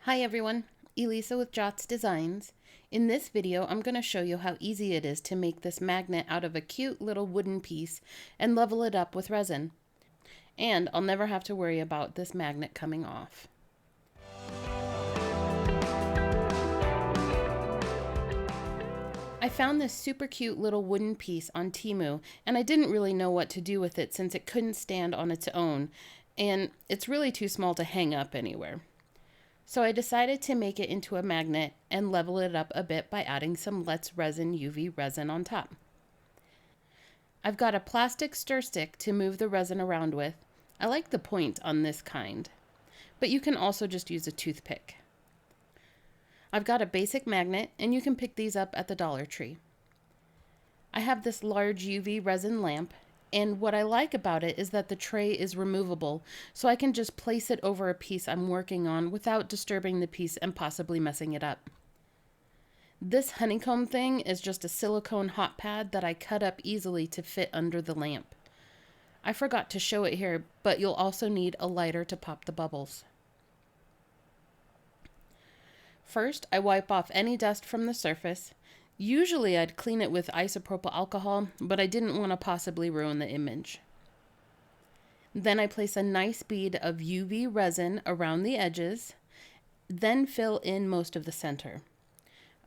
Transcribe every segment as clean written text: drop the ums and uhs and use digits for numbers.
Hi everyone, Elisa with Jots Designs. In this video, I'm going to show you how easy it is to make this magnet out of a cute little wooden piece and level it up with resin. And I'll never have to worry about this magnet coming off. I found this super cute little wooden piece on Temu, and I didn't really know what to do with it since it couldn't stand on its own, and it's really too small to hang up anywhere. So I decided to make it into a magnet and level it up a bit by adding some Let's Resin UV resin on top. I've got a plastic stir stick to move the resin around with. I like the point on this kind, but you can also just use a toothpick. I've got a basic magnet, and you can pick these up at the Dollar Tree. I have this large UV resin lamp, and what I like about it is that the tray is removable, so I can just place it over a piece I'm working on without disturbing the piece and possibly messing it up. This honeycomb thing is just a silicone hot pad that I cut up easily to fit under the lamp. I forgot to show it here, but you'll also need a lighter to pop the bubbles. First, I wipe off any dust from the surface. Usually I'd clean it with isopropyl alcohol, but I didn't want to possibly ruin the image. Then I place a nice bead of UV resin around the edges, then fill in most of the center.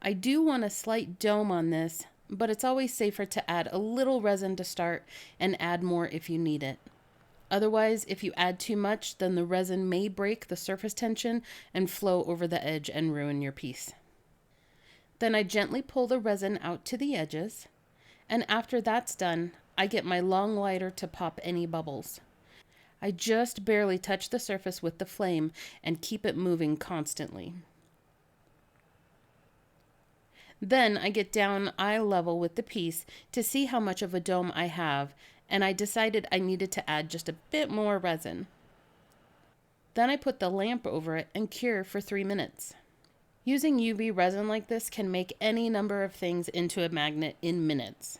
I do want a slight dome on this, but it's always safer to add a little resin to start and add more if you need it. Otherwise, if you add too much, then the resin may break the surface tension and flow over the edge and ruin your piece. Then I gently pull the resin out to the edges, and after that's done, I get my long lighter to pop any bubbles. I just barely touch the surface with the flame and keep it moving constantly. Then I get down eye level with the piece to see how much of a dome I have, and I decided I needed to add just a bit more resin. Then I put the lamp over it and cure for 3 minutes. Using UV resin like this can make any number of things into a magnet in minutes.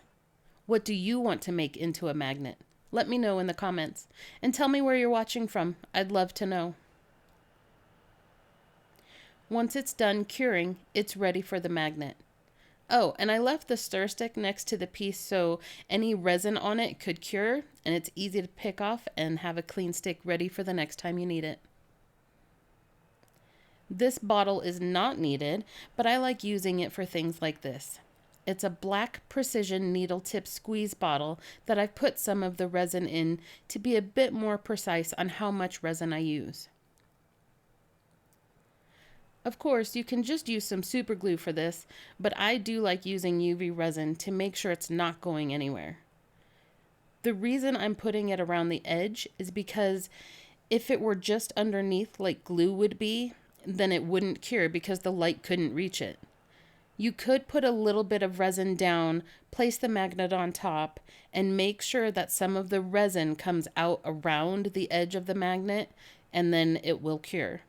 What do you want to make into a magnet? Let me know in the comments, and tell me where you're watching from. I'd love to know. Once it's done curing, it's ready for the magnet. Oh, and I left the stir stick next to the piece so any resin on it could cure, and it's easy to pick off and have a clean stick ready for the next time you need it. This bottle is not needed, but I like using it for things like this. It's a black precision needle tip squeeze bottle that I've put some of the resin in to be a bit more precise on how much resin I use. Of course, you can just use some super glue for this, but I do like using UV resin to make sure it's not going anywhere. The reason I'm putting it around the edge is because if it were just underneath like glue would be, then it wouldn't cure because the light couldn't reach it. You could put a little bit of resin down, place the magnet on top, and make sure that some of the resin comes out around the edge of the magnet, and then it will cure.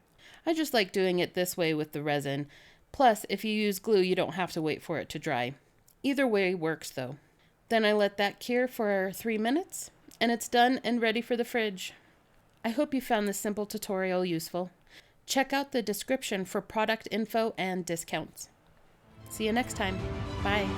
I just like doing it this way with the resin. Plus, if you use glue, you don't have to wait for it to dry. Either way works though. Then I let that cure for 3 minutes, and it's done and ready for the fridge. I hope you found this simple tutorial useful. Check out the description for product info and discounts. See you next time. Bye.